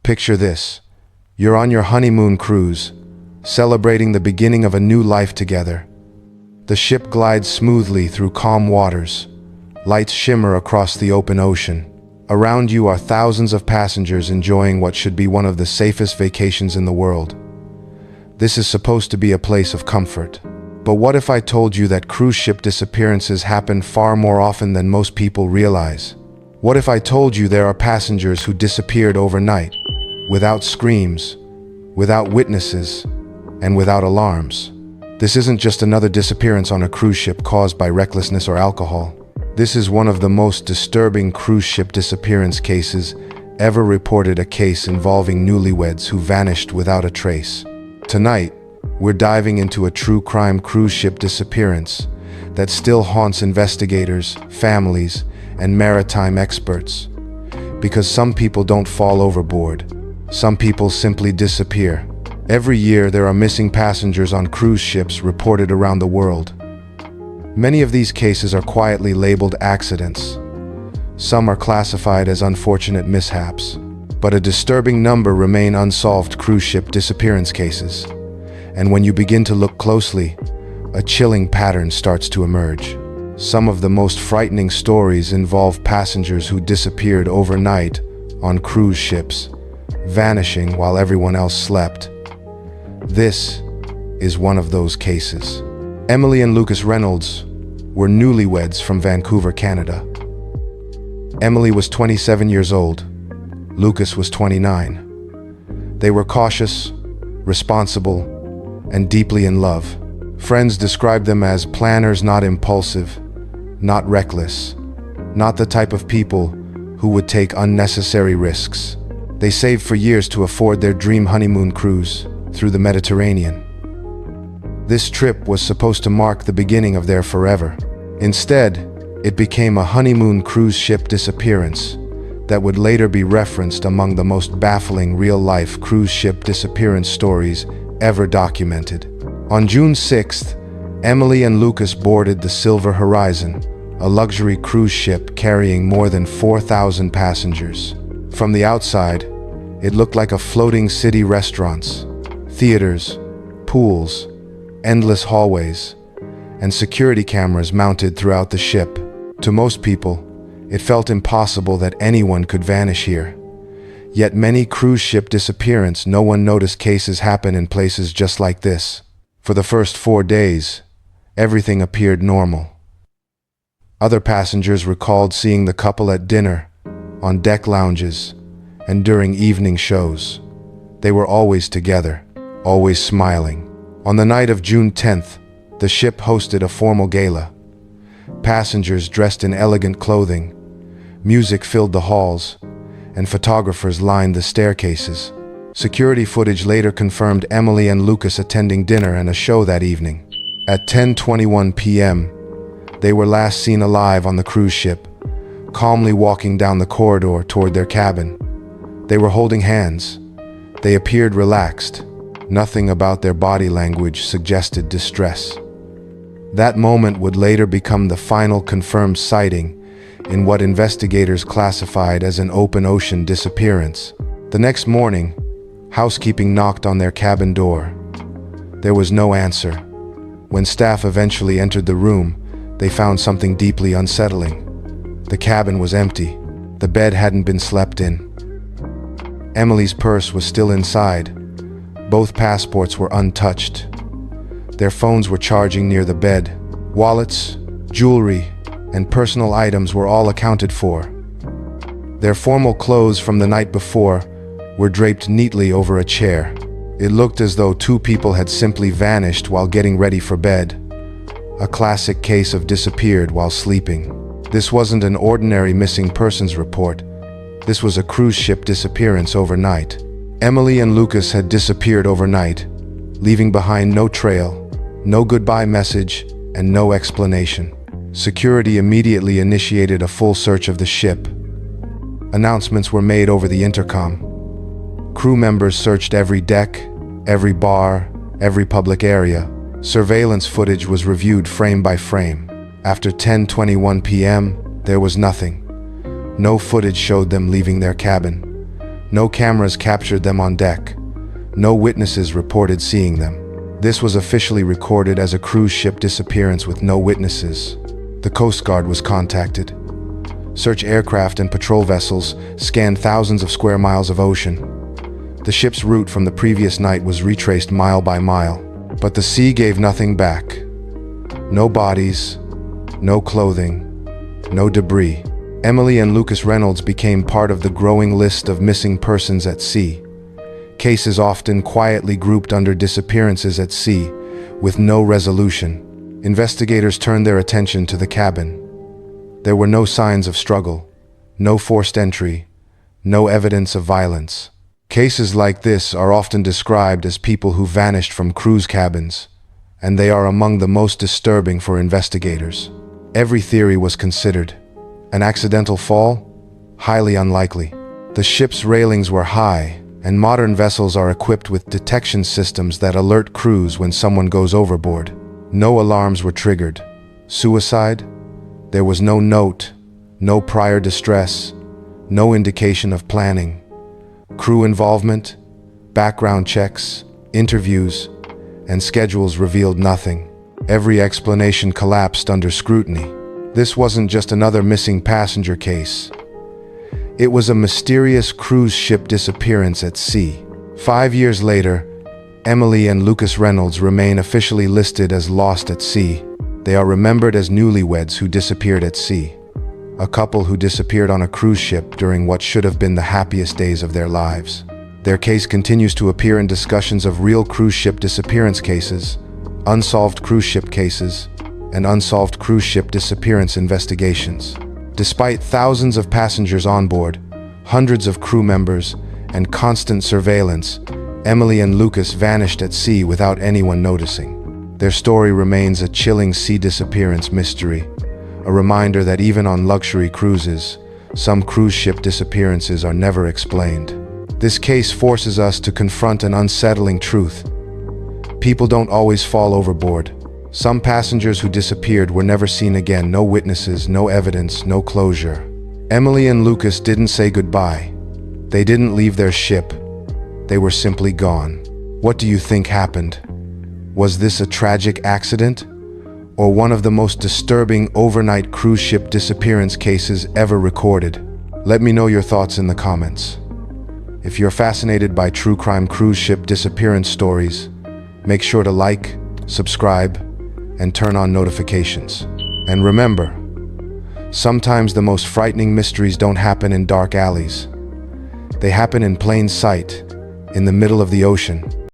Picture this. You're on your honeymoon cruise, celebrating the beginning of a new life together. The ship glides smoothly through calm waters. Lights shimmer across the open ocean. Around you are thousands of passengers enjoying what should be one of the safest vacations in the world. This is supposed to be a place of comfort. But what if I told you that cruise ship disappearances happen far more often than most people realize? What if I told you there are passengers who disappeared overnight, without screams, without witnesses, and without alarms? This isn't just another disappearance on a cruise ship caused by recklessness or alcohol. This is one of the most disturbing cruise ship disappearance cases ever reported, a case involving newlyweds who vanished without a trace. Tonight, we're diving into a true crime cruise ship disappearance that still haunts investigators, families, and maritime experts. Because some people don't fall overboard. Some people simply disappear. Every year, there are missing passengers on cruise ships reported around the world. Many of these cases are quietly labeled accidents. Some are classified as unfortunate mishaps. But a disturbing number remain unsolved cruise ship disappearance cases. And when you begin to look closely, a chilling pattern starts to emerge. Some of the most frightening stories involve passengers who disappeared overnight on cruise ships, vanishing while everyone else slept. This is one of those cases. Emily and Lucas Reynolds were newlyweds from Vancouver, Canada. Emily was 27 years old. Lucas was 29. They were cautious, responsible, and deeply in love. Friends described them as planners, not impulsive, not reckless, not the type of people who would take unnecessary risks. They saved for years to afford their dream honeymoon cruise through the Mediterranean. This trip was supposed to mark the beginning of their forever. Instead, it became a honeymoon cruise ship disappearance that would later be referenced among the most baffling real-life cruise ship disappearance stories ever documented. On June 6th, Emily and Lucas boarded the Silver Horizon, a luxury cruise ship carrying more than 4,000 passengers. From the outside, it looked like a floating city: restaurants, theaters, pools, endless hallways, and security cameras mounted throughout the ship. To most people, it felt impossible that anyone could vanish here. Yet many cruise ship disappearance no one noticed cases happen in places just like this. For the first 4 days, everything appeared normal. Other passengers recalled seeing the couple at dinner, on deck lounges, and during evening shows. They were always together, always smiling. On the night of June 10th, the ship hosted a formal gala. Passengers dressed in elegant clothing, music filled the halls, and photographers lined the staircases. Security footage later confirmed Emily and Lucas attending dinner and a show that evening. At 10:21 p.m., they were last seen alive on the cruise ship, calmly walking down the corridor toward their cabin. They were holding hands. They appeared relaxed. Nothing about their body language suggested distress. That moment would later become the final confirmed sighting in what investigators classified as an open ocean disappearance. The next morning, housekeeping knocked on their cabin door. There was no answer. When staff eventually entered the room, they found something deeply unsettling. The cabin was empty. The bed hadn't been slept in. Emily's purse was still inside. Both passports were untouched. Their phones were charging near the bed. Wallets, jewelry, and personal items were all accounted for. Their formal clothes from the night before were draped neatly over a chair. It looked as though two people had simply vanished while getting ready for bed. A classic case of disappeared while sleeping. This wasn't an ordinary missing persons report. This was a cruise ship disappearance overnight. Emily and Lucas had disappeared overnight, leaving behind no trail, no goodbye message, and no explanation. Security immediately initiated a full search of the ship. Announcements were made over the intercom. Crew members searched every deck, every bar, every public area. Surveillance footage was reviewed frame by frame. After 10:21 p.m., there was nothing. No footage showed them leaving their cabin. No cameras captured them on deck. No witnesses reported seeing them. This was officially recorded as a cruise ship disappearance with no witnesses. The Coast Guard was contacted. Search aircraft and patrol vessels scanned thousands of square miles of ocean. The ship's route from the previous night was retraced mile by mile, but the sea gave nothing back. No bodies, no clothing, no debris. Emily and Lucas Reynolds became part of the growing list of missing persons at sea. Cases often quietly grouped under disappearances at sea, with no resolution. Investigators turned their attention to the cabin. There were no signs of struggle, no forced entry, no evidence of violence. Cases like this are often described as people who vanished from cruise cabins, and they are among the most disturbing for investigators. Every theory was considered. An accidental fall? Highly unlikely. The ship's railings were high, and modern vessels are equipped with detection systems that alert crews when someone goes overboard. No alarms were triggered. Suicide? There was no note, no prior distress, no indication of planning. Crew involvement, background checks, interviews, and schedules revealed nothing. Every explanation collapsed under scrutiny. This wasn't just another missing passenger case. It was a mysterious cruise ship disappearance at sea. 5 years later, Emily and Lucas Reynolds remain officially listed as lost at sea. They are remembered as newlyweds who disappeared at sea. A couple who disappeared on a cruise ship during what should have been the happiest days of their lives. Their case continues to appear in discussions of real cruise ship disappearance cases, unsolved cruise ship cases, and unsolved cruise ship disappearance investigations. Despite thousands of passengers on board, hundreds of crew members, and constant surveillance, Emily and Lucas vanished at sea without anyone noticing. Their story remains a chilling sea disappearance mystery, a reminder that even on luxury cruises, some cruise ship disappearances are never explained. This case forces us to confront an unsettling truth. People don't always fall overboard. Some passengers who disappeared were never seen again. No witnesses, no evidence, no closure. Emily and Lucas didn't say goodbye. They didn't leave their ship. They were simply gone. What do you think happened? Was this a tragic accident? Or one of the most disturbing overnight cruise ship disappearance cases ever recorded? Let me know your thoughts in the comments. If you're fascinated by true crime cruise ship disappearance stories, make sure to like, subscribe, and turn on notifications. And remember, sometimes the most frightening mysteries don't happen in dark alleys. They happen in plain sight, in the middle of the ocean.